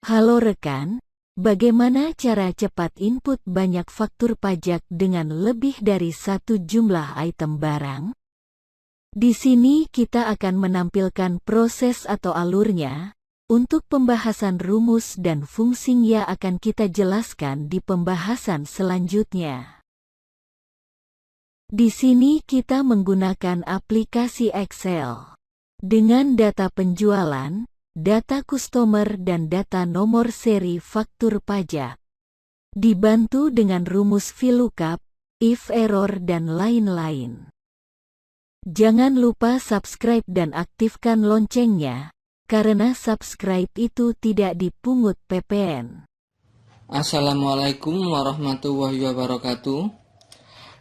Halo rekan, bagaimana cara cepat input banyak faktur pajak dengan lebih dari satu jumlah item barang? Di sini kita akan menampilkan proses atau alurnya. Untuk pembahasan rumus dan fungsinya akan kita jelaskan di pembahasan selanjutnya. Di sini kita menggunakan aplikasi Excel. Dengan data penjualan, data customer dan data nomor seri faktur pajak. Dibantu dengan rumus VLOOKUP, if error dan lain-lain. Jangan lupa subscribe dan aktifkan loncengnya, karena subscribe itu tidak dipungut PPN. Assalamualaikum warahmatullahi wabarakatuh.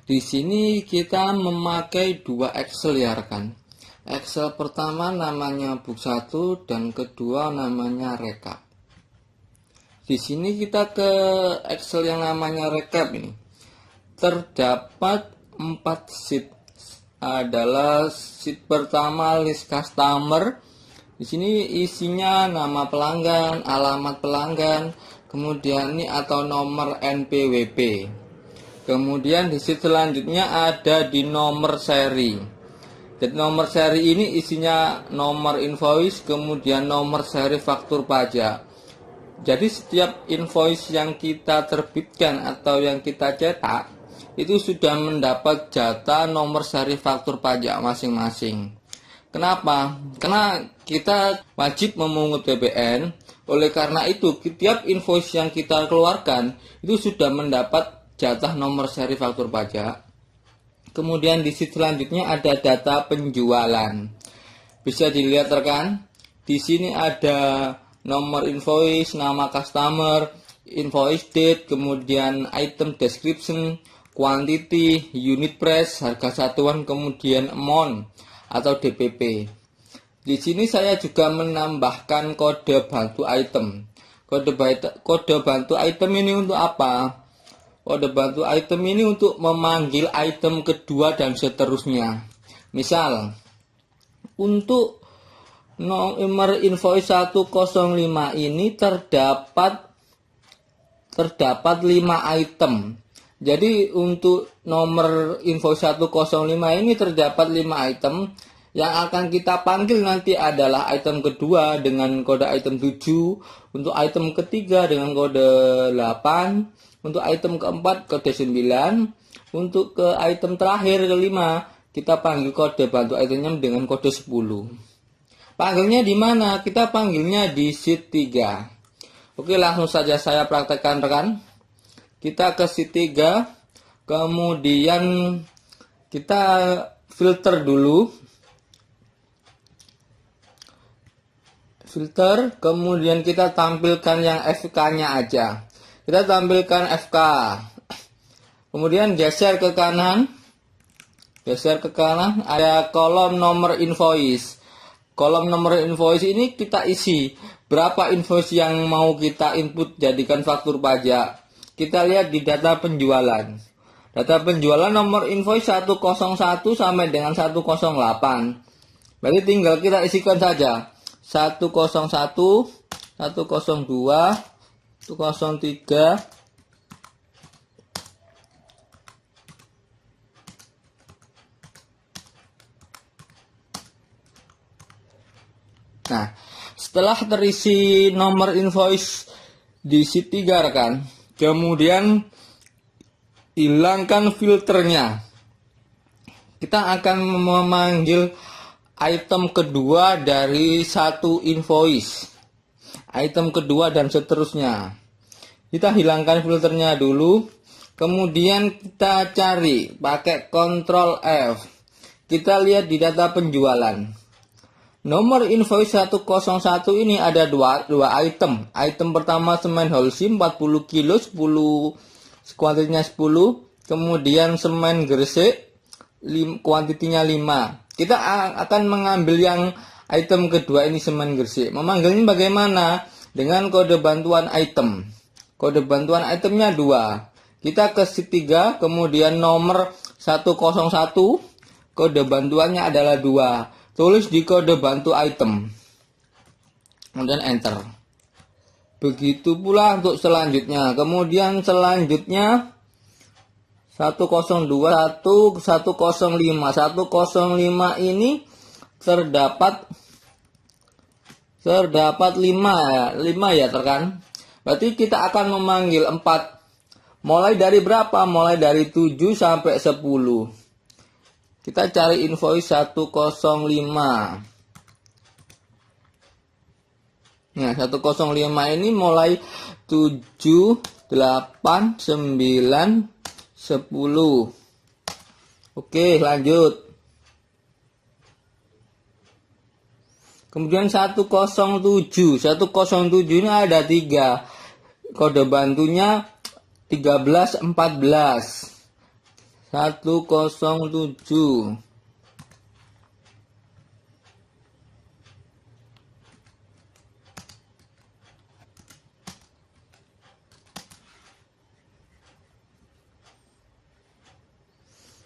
Di sini kita memakai dua Excel ya rekan. Excel pertama namanya book 1 dan kedua namanya recap. Di sini kita ke Excel yang namanya recap ini. Terdapat 4 sheet. Adalah sheet pertama list customer. Di sini isinya nama pelanggan, alamat pelanggan, kemudian ini atau nomor NPWP. Kemudian di sheet selanjutnya ada di nomor seri. Dan nomor seri ini isinya nomor invoice, kemudian nomor seri faktur pajak. Jadi setiap invoice yang kita terbitkan atau yang kita cetak itu sudah mendapat jatah nomor seri faktur pajak masing-masing. Kenapa? Karena kita wajib memungut PPN. Oleh karena itu, setiap invoice yang kita keluarkan itu sudah mendapat jatah nomor seri faktur pajak. Kemudian di sheet selanjutnya ada data penjualan. Bisa dilihat rekan, di sini ada nomor invoice, nama customer, invoice date, kemudian item description, quantity, unit price, harga satuan, kemudian amount atau DPP. Di sini saya juga menambahkan kode bantu item. Kode bantu item ini untuk apa? Kode bantu item ini untuk memanggil item kedua dan seterusnya. Misal, untuk nomor invoice 105 ini terdapat 5 item. Jadi untuk nomor invoice 105 ini terdapat 5 item. Yang akan kita panggil nanti adalah item kedua dengan kode item 7, untuk item ketiga dengan kode 8, untuk item keempat kode 9, untuk ke item terakhir kelima kita panggil kode bantu itemnya dengan kode 10. Panggilnya di mana? Kita panggilnya di sheet 3. Oke, langsung saja saya praktekkan rekan. Kita ke sheet 3, kemudian kita filter dulu. Kemudian kita tampilkan yang FK-nya aja. Kita tampilkan FK. Kemudian geser ke kanan. Ada kolom nomor invoice. Kolom nomor invoice ini kita isi berapa invoice yang mau kita input jadikan faktur pajak. Kita lihat di data penjualan. Data penjualan nomor invoice 101 sampai dengan 108. Berarti tinggal kita isikan saja 101, 102, 103, Nah, setelah terisi nomor invoice di sheet 3 rekan, kemudian hilangkan filternya. Kita akan memanggil item kedua dari satu invoice. Item kedua dan seterusnya. Kita hilangkan filternya dulu. Kemudian kita cari pakai Ctrl F. Kita lihat di data penjualan. Nomor invoice 101 ini ada dua item. Item pertama semen Holcim 40 kilo, 10 kuantitinya 10. Kemudian semen Gresik kuantitinya 5. Kita akan mengambil yang item kedua ini semen Gresik. Memanggilnya bagaimana? Dengan kode bantuan item. Kode bantuan itemnya 2. Kita ke sheet 3, kemudian nomor 101. Kode bantuannya adalah 2. Tulis di kode bantu item. Kemudian enter. Begitu pula untuk selanjutnya. Kemudian selanjutnya 102, 105. 105 ini terdapat 5 ya. 5 ya rekan. Berarti kita akan memanggil 4. Mulai dari berapa? Mulai dari 7 sampai 10. Kita cari invoice 105. Nah, 105 ini mulai 7, 8, 9, 10. Oke, lanjut. Kemudian 107. 107 ini ada 3. Kode bantunya 13, 14. 107.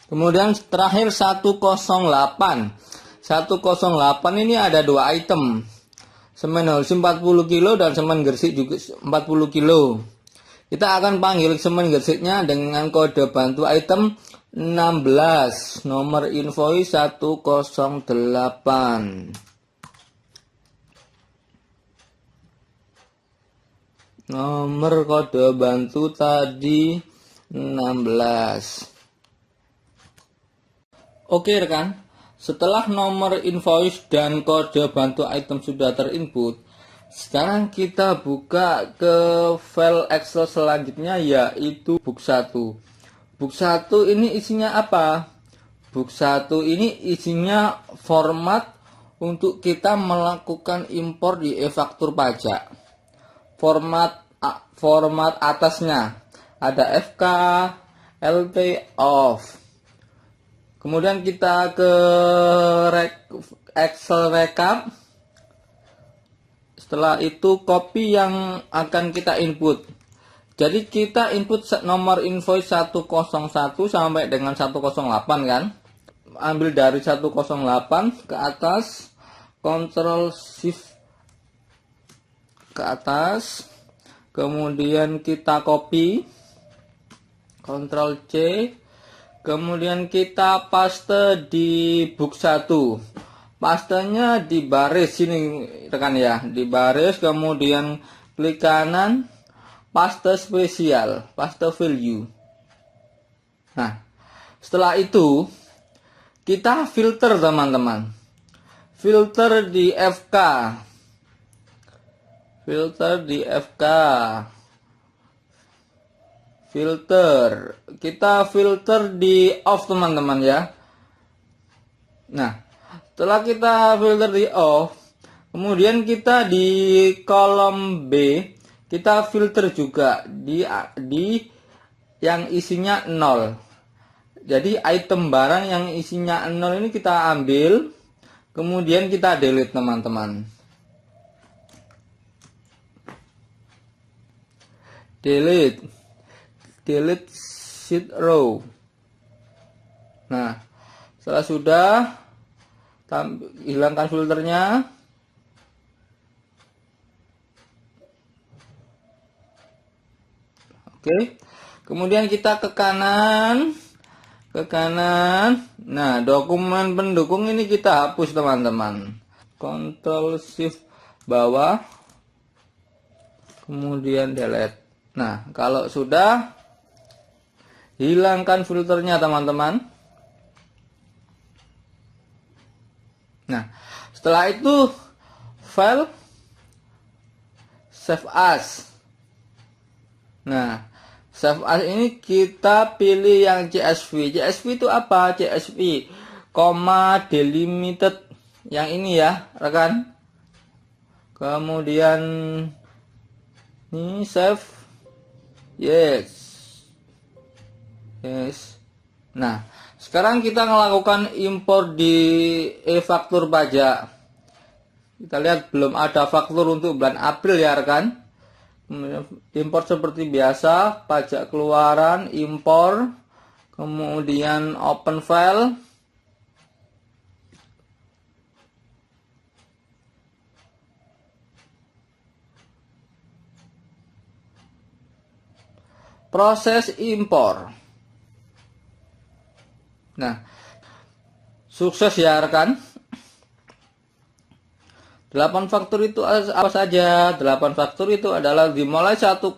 Kemudian terakhir 108. 108 ini ada 2 item. Semen Holcim 40 kilo dan semen gersik juga 40 kilo. Kita akan panggil semen gersiknya dengan kode bantu item 16. Nomor invoice 108. Nomor kode bantu tadi 16. Oke rekan, setelah nomor invoice dan kode bantu item sudah terinput, sekarang kita buka ke file Excel selanjutnya, yaitu book 1. Book 1 ini isinya apa? Book 1 ini isinya format untuk kita melakukan impor di e-faktur pajak. Format atasnya ada FK, LT, OFF. Kemudian kita ke Excel Recap. Setelah itu copy yang akan kita input. Jadi kita input nomor invoice 101 sampai dengan 108 kan. Ambil dari 108 ke atas, Ctrl Shift ke atas. Kemudian kita copy, Ctrl C. Kemudian kita paste di book 1. Pastenya di baris sini rekan ya, di baris, kemudian klik kanan, paste spesial, paste value. Nah, setelah itu kita filter teman-teman. Filter di FK. Filter di FK. Filter, kita filter di off teman-teman ya. Nah, setelah kita filter di off, kemudian kita di kolom B kita filter juga di yang isinya 0. Jadi item barang yang isinya 0 ini kita ambil, kemudian kita delete teman-teman. Delete sheet row. Nah, setelah sudah hilangkan filternya. Oke. Kemudian kita ke kanan. Nah, dokumen pendukung ini kita hapus teman-teman. Ctrl Shift bawah. Kemudian delete. Nah, kalau sudah, hilangkan filternya teman-teman. Nah, setelah itu file save as. Nah, save as ini kita pilih yang CSV. CSV itu apa? CSV, delimited. Yang ini ya, rekan. Kemudian ini save. Yes. Nah, sekarang kita melakukan impor di e-faktur pajak. Kita lihat belum ada faktur untuk bulan April ya rekan. Impor seperti biasa, pajak keluaran, impor, kemudian open file. proses impor. Nah, sukses ya rekan. 8 faktor itu apa saja? 8 faktor itu adalah dimulai 101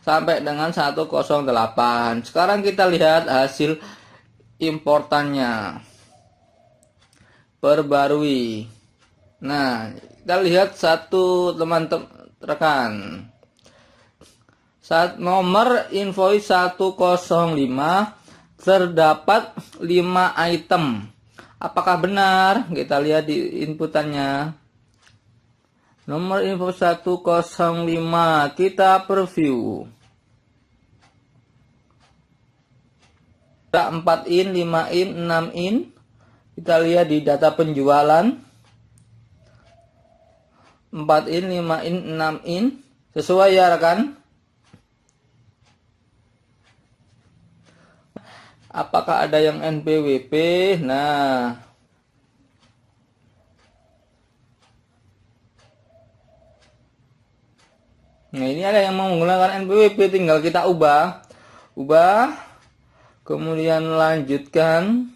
sampai dengan 108. Sekarang kita lihat hasil importannya. Perbarui. Nah, kita lihat satu teman-teman rekan. Nomor invoice 105 terdapat 5 item. Apakah benar? Kita lihat di inputannya. Nomor info 105 kita preview. 4 in, 5 in, 6 in. Kita lihat di data penjualan. 4 in, 5 in, 6 in. Sesuai ya rekan? Apakah ada yang NPWP? Nah, ini ada yang menggunakan NPWP, tinggal kita ubah, kemudian lanjutkan,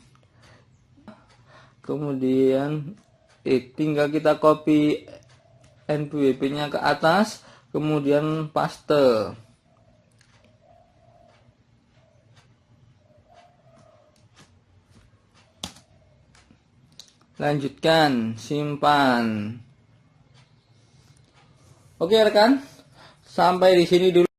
kemudian tinggal kita copy NPWP-nya ke atas, kemudian paste. Lanjutkan, simpan. Oke rekan, sampai di sini dulu.